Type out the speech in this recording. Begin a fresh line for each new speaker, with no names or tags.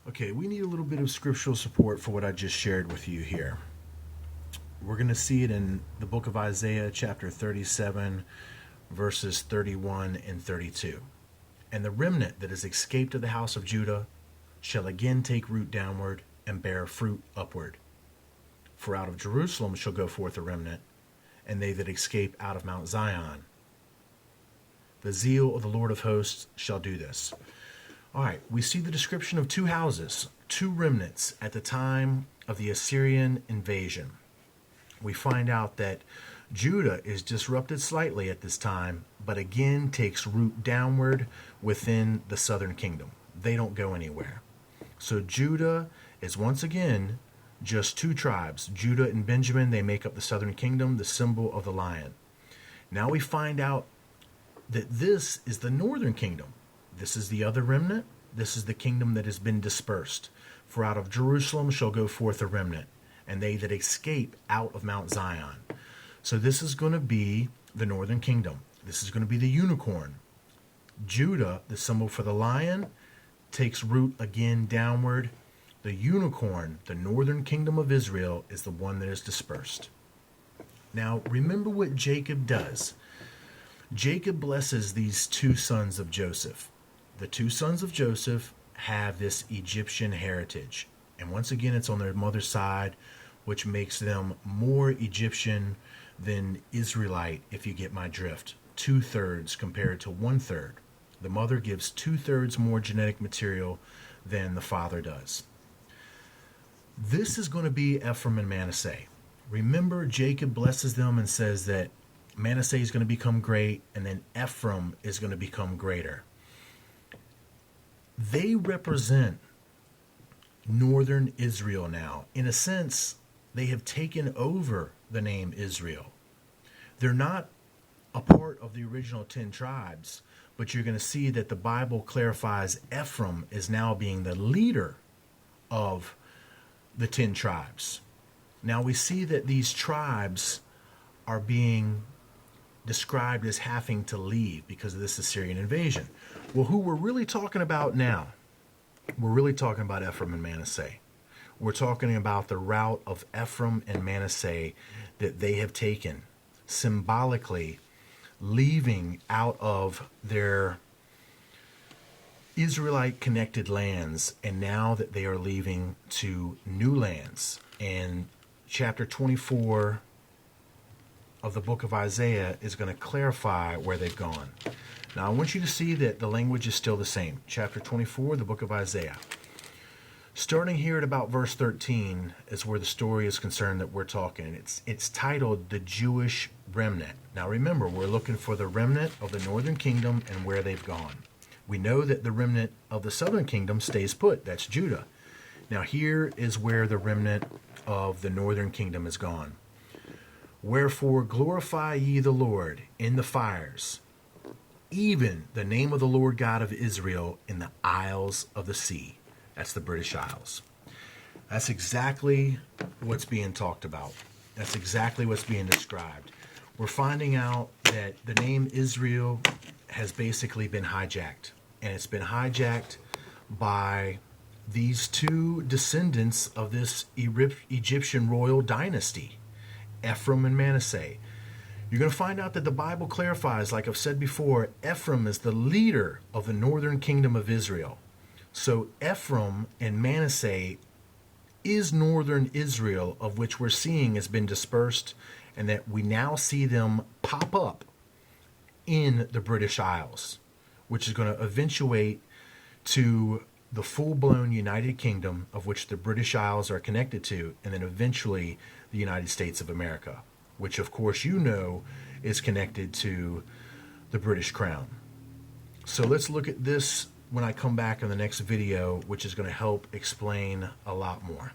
Okay, we need a little bit of scriptural support for what I just shared with you here. We're going to see it in the book of Isaiah, chapter 37, verses 31 and 32. And the remnant that is escaped of the house of Judah shall again take root downward and bear fruit upward. For out of Jerusalem shall go forth a remnant, and they that escape out of Mount Zion. The zeal of the Lord of hosts shall do this. All right, we see the description of two houses, two remnants at the time of the Assyrian invasion. We find out that Judah is disrupted slightly at this time, but again takes root downward within the southern kingdom. They don't go anywhere. So Judah is once again just two tribes. Judah and Benjamin, they make up the southern kingdom, the symbol of the lion. Now we find out that this is the northern kingdom. This is the other remnant. This is the kingdom that has been dispersed. For out of Jerusalem shall go forth a remnant, and they that escape out of Mount Zion. So this is going to be the northern kingdom. This is going to be the unicorn. Judah, the symbol for the lion, takes root again downward. The unicorn, the northern kingdom of Israel, is the one that is dispersed. Now, remember what Jacob does. Jacob blesses these two sons of Joseph. The two sons of Joseph have this Egyptian heritage. And once again, it's on their mother's side, which makes them more Egyptian than Israelite, if you get my drift. 2/3 compared to 1/3. The mother gives 2/3 more genetic material than the father does. This is going to be Ephraim and Manasseh. Remember, Jacob blesses them and says that Manasseh is going to become great, and then Ephraim is going to become greater. They represent northern Israel now. In a sense, they have taken over the name Israel. They're not a part of the original 10 tribes, but you're going to see that the Bible clarifies Ephraim is now being the leader of the 10 tribes. Now we see that these tribes are being described as having to leave because of this Assyrian invasion. Well, who we're really talking about now, we're really talking about Ephraim and Manasseh. We're talking about the route of Ephraim and Manasseh that they have taken, symbolically leaving out of their Israelite connected lands, and now that they are leaving to new lands. And chapter 24 of the book of Isaiah is going to clarify where they've gone. Now I want you to see that the language is still the same. Chapter 24, the book of Isaiah. Starting here at about verse 13 is where the story is concerned that we're talking. It's titled The Jewish Remnant. Now remember, we're looking for the remnant of the northern kingdom and where they've gone. We know that the remnant of the southern kingdom stays put. That's Judah. Now here is where the remnant of the northern kingdom is gone. Wherefore glorify ye the Lord in the fires, even the name of the Lord God of Israel in the isles of the sea. That's the British Isles. That's exactly what's being talked about. That's exactly what's being described. We're finding out that the name Israel has basically been hijacked. And it's been hijacked by these two descendants of this Egyptian royal dynasty, Ephraim and Manasseh. You're going to find out that the Bible clarifies, like I've said before, Ephraim is the leader of the northern kingdom of Israel. So Ephraim and Manasseh is northern Israel, of which we're seeing has been dispersed, and that we now see them pop up in the British Isles, which is going to eventuate to the full-blown United Kingdom, of which the British Isles are connected to, and then eventually the United States of America, which of course you know is connected to the British Crown. So let's look at this when I come back in the next video, which is going to help explain a lot more.